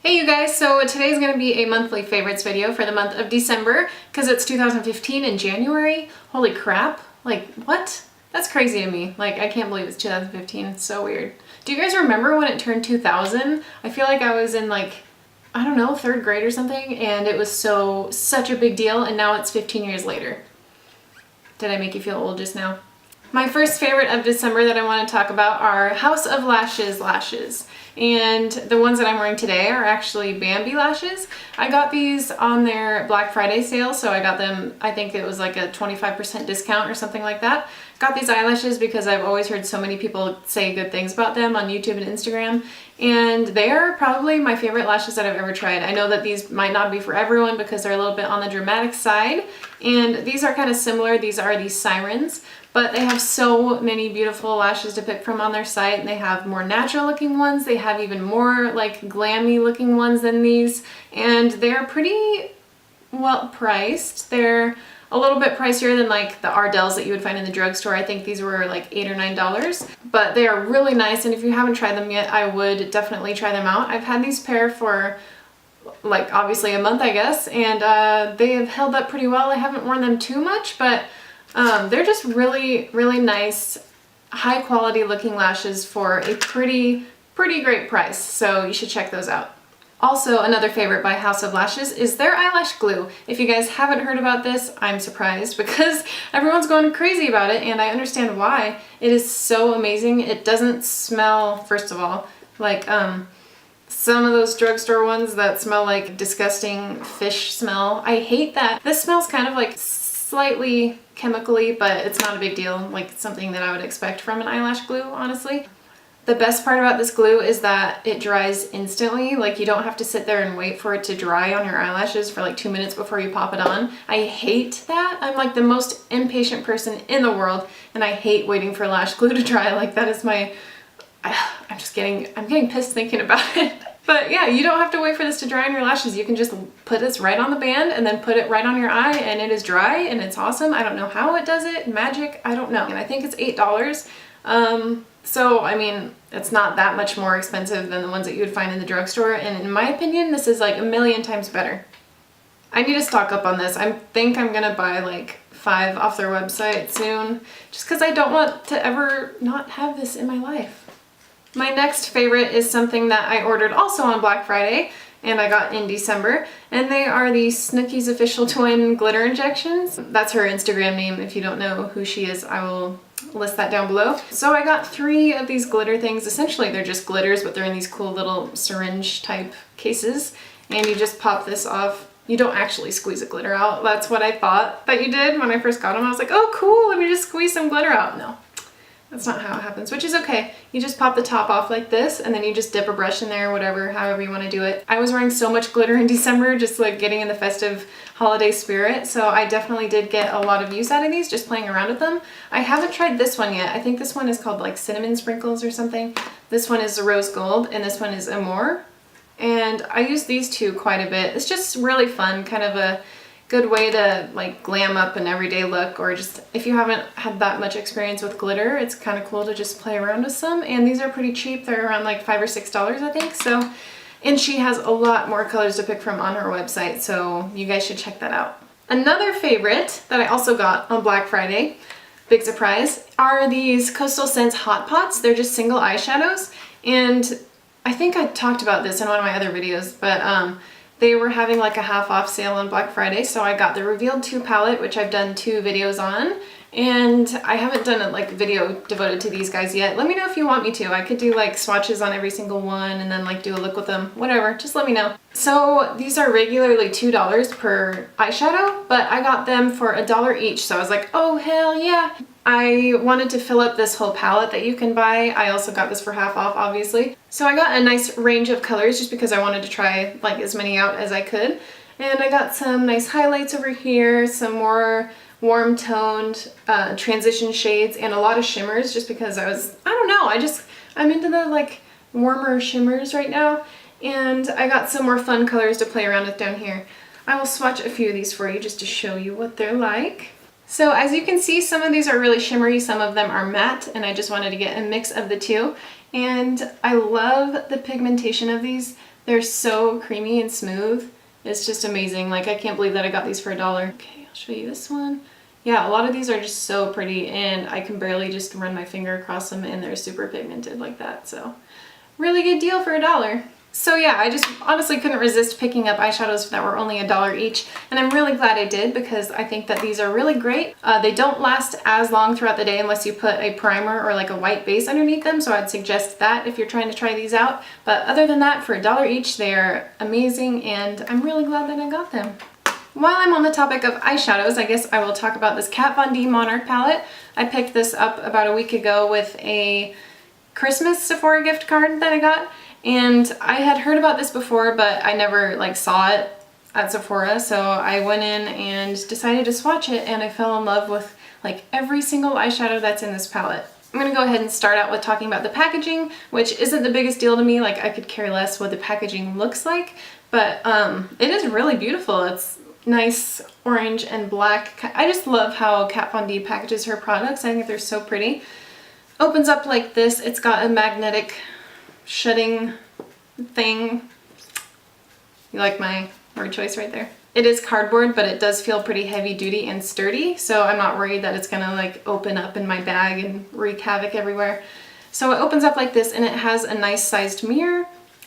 Hey you guys, so today's going to be a monthly favorites video for the month of December because it's 2015 in January. Holy crap. Like, what? That's crazy to me. Like, I can't believe it's 2015. It's so weird. Do you guys remember when it turned 2000? I feel like I was in like, I don't know, 3rd grade or something, and it was such a big deal, and now it's 15 years later. Did I make you feel old just now? My first favorite of December that I want to talk about are House of Lashes lashes. And the ones that I'm wearing today are actually Bambi lashes. I got these on their Black Friday sale, so I got them, I think it was like a 25% discount or something like that. Got these eyelashes because I've always heard so many people say good things about them on YouTube and Instagram, and they are probably my favorite lashes that I've ever tried. I know that these might not be for everyone because they're a little bit on the dramatic side, and these are kind of similar. These are the Sirens, but they have so many beautiful lashes to pick from on their site, and they have more natural looking ones. They have even more like glammy looking ones than these, and they're pretty well priced. They're a little bit pricier than like the Ardell's that you would find in the drugstore. I think these were like $8 or $9, but they are really nice, and if you haven't tried them yet, I would definitely try them out. I've had these pair for like obviously a month, I guess, and they have held up pretty well. I haven't worn them too much, but they're just really nice, high quality looking lashes for a pretty great price, so you should check those out. Also, another favorite by House of Lashes is their eyelash glue. If you guys haven't heard about this, I'm surprised because everyone's going crazy about it, and I understand why. It is so amazing. It doesn't smell, first of all, like some of those drugstore ones that smell like disgusting fish smell. I hate that. This smells kind of like slightly chemically, but it's not a big deal. Like, it's something that I would expect from an eyelash glue, honestly. The best part about this glue is that it dries instantly. Like, you don't have to sit there and wait for it to dry on your eyelashes for like 2 minutes before you pop it on. I hate that. I'm like the most impatient person in the world, and I hate waiting for lash glue to dry. Like, that is my... I'm getting pissed thinking about it. But yeah, you don't have to wait for this to dry on your lashes. You can just put this right on the band and then put it right on your eye, and it is dry, and it's awesome. I don't know how it does it. Magic, I don't know. And I think it's $8. So, I mean, it's not that much more expensive than the ones that you would find in the drugstore, and in my opinion, this is like a million times better. I need to stock up on this. I think I'm gonna buy like 5 off their website soon, just because I don't want to ever not have this in my life. My next favorite is something that I ordered also on Black Friday, and I got in December, and they are the Snooki's Official Twin Glitter Injections. That's her Instagram name. If you don't know who she is, I will list that down below. So I got 3 of these glitter things. Essentially, they're just glitters, but they're in these cool little syringe type cases, and you just pop this off. You don't actually squeeze a glitter out. That's what I thought that you did when I first got them. I was like, oh cool, let me just squeeze some glitter out. No. That's not how it happens, which is okay. You just pop the top off like this, and then you just dip a brush in there, whatever, however you want to do it. I was wearing so much glitter in December, just like getting in the festive holiday spirit, so I definitely did get a lot of use out of these, just playing around with them. I haven't tried this one yet. I think this one is called like Cinnamon Sprinkles or something. This one is Rose Gold, and this one is Amour. And I use these two quite a bit. It's just really fun, kind of a good way to like glam up an everyday look, or just if you haven't had that much experience with glitter, it's kind of cool to just play around with some. And these are pretty cheap. They're around like $5 or $6, I think. So, and she has a lot more colors to pick from on her website, so you guys should check that out. Another favorite that I also got on Black Friday, big surprise, are these Coastal Scents Hot Pots. They're just single eyeshadows, and I think I talked about this in one of my other videos, but they were having like a half off sale on Black Friday, so I got the Revealed 2 palette, which I've done 2 videos on, and I haven't done a like video devoted to these guys yet. Let me know if you want me to. I could do like swatches on every single one and then like do a look with them, whatever, just let me know. So these are regularly $2 per eyeshadow, but I got them for $1 each, so I was like, oh hell yeah. I wanted to fill up this whole palette that you can buy. I also got this for half off, obviously. So I got a nice range of colors just because I wanted to try like as many out as I could. And I got some nice highlights over here, some more warm toned transition shades, and a lot of shimmers just because I don't know, I'm into the like warmer shimmers right now. And I got some more fun colors to play around with down here. I will swatch a few of these for you just to show you what they're like. So as you can see, some of these are really shimmery, some of them are matte, and I just wanted to get a mix of the two. And I love the pigmentation of these. They're so creamy and smooth. It's just amazing. Like, I can't believe that I got these for $1. Okay, I'll show you this one. Yeah, a lot of these are just so pretty, and I can barely just run my finger across them, and they're super pigmented like that. So really good deal for $1. So yeah, I just honestly couldn't resist picking up eyeshadows that were only $1 each, and I'm really glad I did because I think that these are really great. They don't last as long throughout the day unless you put a primer or like a white base underneath them, so I'd suggest that if you're trying to try these out. But other than that, for $1 each, they're amazing, and I'm really glad that I got them. While I'm on the topic of eyeshadows, I guess I will talk about this Kat Von D Monarch palette. I picked this up about a week ago with a Christmas Sephora gift card that I got. And I had heard about this before, but I never like saw it at Sephora, so I went in and decided to swatch it, and I fell in love with like every single eyeshadow that's in this palette. I'm gonna go ahead and start out with talking about the packaging, which isn't the biggest deal to me. Like, I could care less what the packaging looks like, but it is really beautiful. It's nice orange and black. I just love how Kat Von D packages her products. I think they're so pretty. Opens up like this. It's got a magnetic shutting thing. You like my word choice right there? It is cardboard, but it does feel pretty heavy duty and sturdy, so I'm not worried that it's gonna like open up in my bag and wreak havoc everywhere. So it opens up like this, and it has a nice sized mirror,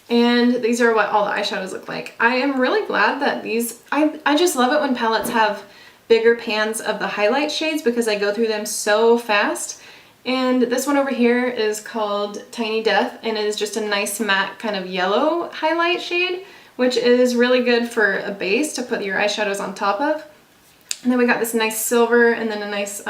and these are what all the eyeshadows look like. I am really glad that these, I just love it when palettes have bigger pans of the highlight shades because I go through them so fast. And this one over here is called Tiny Death, and it is just a nice matte kind of yellow highlight shade, which is really good for a base to put your eyeshadows on top of. And then we got this nice silver and then a nice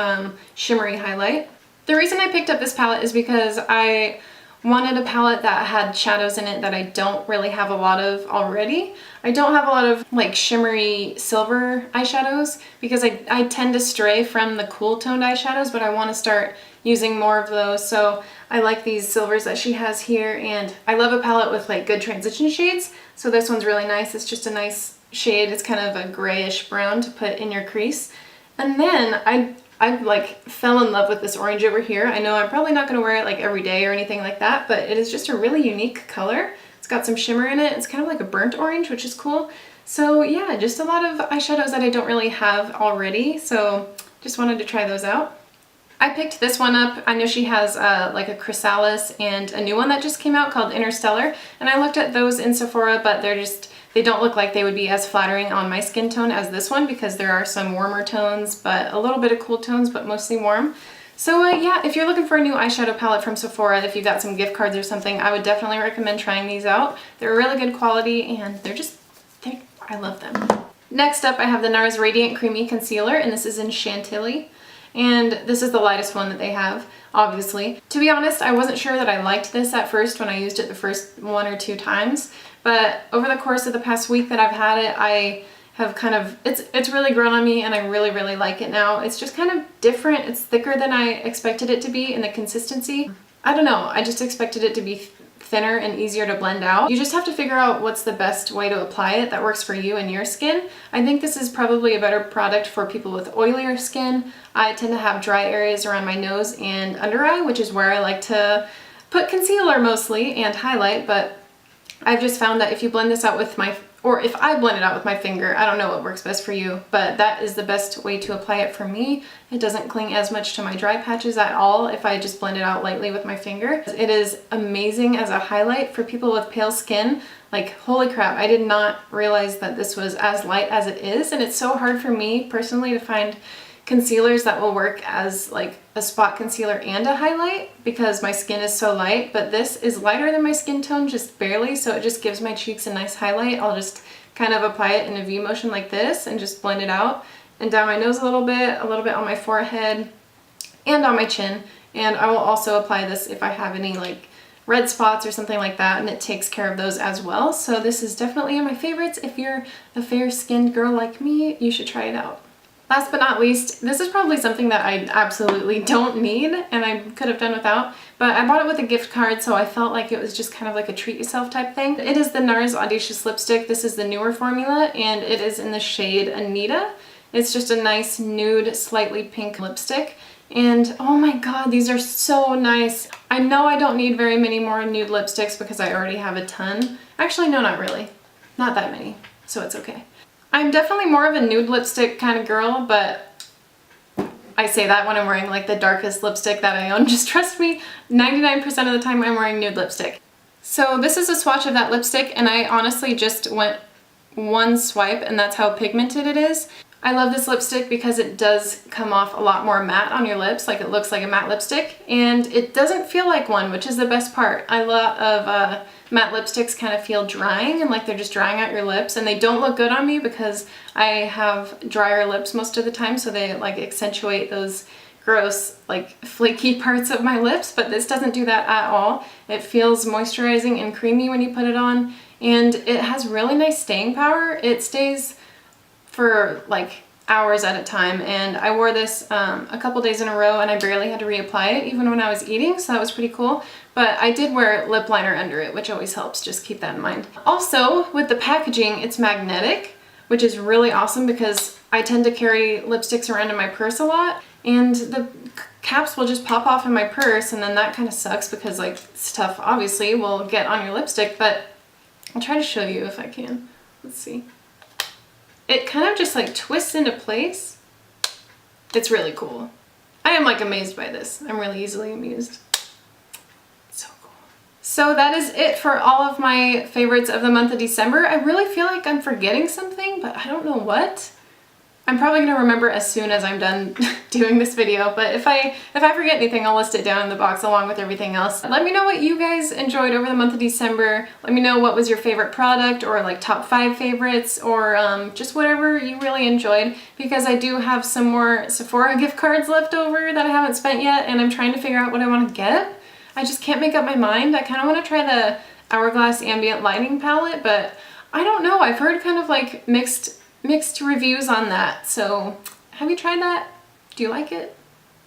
shimmery highlight. The reason I picked up this palette is because I wanted a palette that had shadows in it that I don't really have a lot of already. I don't have a lot of like shimmery silver eyeshadows because I tend to stray from the cool toned eyeshadows, but I want to start using more of those. So I like these silvers that she has here, and I love a palette with like good transition shades. So this one's really nice. It's just a nice shade. It's kind of a grayish brown to put in your crease. And then I like fell in love with this orange over here. I know I'm probably not going to wear it like every day or anything like that, but it is just a really unique color. It's got some shimmer in it. It's kind of like a burnt orange, which is cool. So yeah, just a lot of eyeshadows that I don't really have already, so just wanted to try those out. I picked this one up. I know she has like a Chrysalis and a new one that just came out called Interstellar, and I looked at those in Sephora, but they don't look like they would be as flattering on my skin tone as this one because there are some warmer tones, but a little bit of cool tones, but mostly warm. So yeah, if you're looking for a new eyeshadow palette from Sephora, if you've got some gift cards or something, I would definitely recommend trying these out. They're really good quality, and I love them. Next up, I have the NARS Radiant Creamy Concealer, and this is in Chantilly. And this is the lightest one that they have, obviously. To be honest, I wasn't sure that I liked this at first when I used it the first 1 or 2 times, but over the course of the past week that I've had it, I have kind of, it's really grown on me, and I really, really like it now. It's just kind of different. It's thicker than I expected it to be in the consistency. I don't know, I just expected it to be thinner and easier to blend out. You just have to figure out what's the best way to apply it that works for you and your skin. I think this is probably a better product for people with oilier skin. I tend to have dry areas around my nose and under eye, which is where I like to put concealer mostly and highlight, but I've just found that if you blend this out with if I blend it out with my finger, I don't know what works best for you, but that is the best way to apply it for me. It doesn't cling as much to my dry patches at all if I just blend it out lightly with my finger. It is amazing as a highlight for people with pale skin. Like, holy crap, I did not realize that this was as light as it is, and it's so hard for me personally to find concealers that will work as like a spot concealer and a highlight because my skin is so light, but this is lighter than my skin tone, just barely, so it just gives my cheeks a nice highlight. I'll just kind of apply it in a V motion like this and just blend it out and down my nose a little bit on my forehead and on my chin, and I will also apply this if I have any like red spots or something like that, and it takes care of those as well. So this is definitely in my favorites. If you're a fair-skinned girl like me, you should try it out. Last but not least, this is probably something that I absolutely don't need and I could have done without, but I bought it with a gift card, so I felt like it was just kind of like a treat yourself type thing. It is the NARS Audacious Lipstick. This is the newer formula, and it is in the shade Anita. It's just a nice nude, slightly pink lipstick, And oh my god, these are so nice. I know I don't need very many more nude lipsticks because I already have a ton. Actually, no, not really. Not that many, so it's okay. I'm definitely more of a nude lipstick kind of girl, but I say that when I'm wearing like the darkest lipstick that I own. Just trust me, 99% of the time I'm wearing nude lipstick. So this is a swatch of that lipstick, and I honestly just went one swipe, and that's how pigmented it is. I love this lipstick because it does come off a lot more matte on your lips, like it looks like a matte lipstick, and it doesn't feel like one, which is the best part. A lot of matte lipsticks kind of feel drying and like they're just drying out your lips, and they don't look good on me because I have drier lips most of the time, so they like accentuate those gross like flaky parts of my lips, but this doesn't do that at all. It feels moisturizing and creamy when you put it on, and it has really nice staying power. It stays for like hours at a time, and I wore this a couple days in a row and I barely had to reapply it even when I was eating, so that was pretty cool. But I did wear lip liner under it, which always helps, just keep that in mind. Also, with the packaging, it's magnetic, which is really awesome because I tend to carry lipsticks around in my purse a lot, and the caps will just pop off in my purse, and then that kind of sucks because like stuff obviously will get on your lipstick, but I'll try to show you if I can. Let's see. It kind of just like twists into place. It's really cool. I am like amazed by this. I'm really easily amused. So cool. So that is it for all of my favorites of the month of December. I really feel like I'm forgetting something, but I don't know what. I'm probably gonna remember as soon as I'm done doing this video, but if I forget anything, I'll list it down in the box along with everything else. Let me know what you guys enjoyed over the month of December. Let me know what was your favorite product, or like top 5 favorites, or just whatever you really enjoyed, because I do have some more Sephora gift cards left over that I haven't spent yet, and I'm trying to figure out what I want to get. I just can't make up my mind. I kind of want to try the Hourglass Ambient Lighting palette, but I don't know. I've heard kind of like mixed reviews on that. So have you tried that? Do you like it?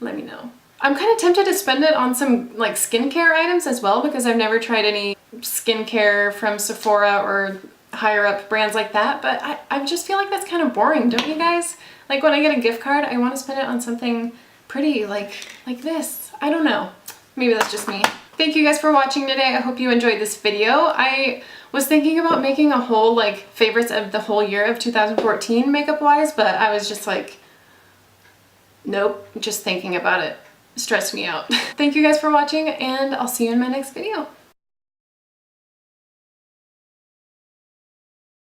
Let me know. I'm kind of tempted to spend it on some like skincare items as well, because I've never tried any skincare from Sephora or higher up brands like that, but I just feel like that's kind of boring, don't you guys? Like when I get a gift card, I want to spend it on something pretty like this. I don't know. Maybe that's just me. Thank you guys for watching today. I hope you enjoyed this video. I was thinking about making a whole like favorites of the whole year of 2014 makeup wise, but I was just like, nope, just thinking about it stressed me out. Thank you guys for watching, and I'll see you in my next video.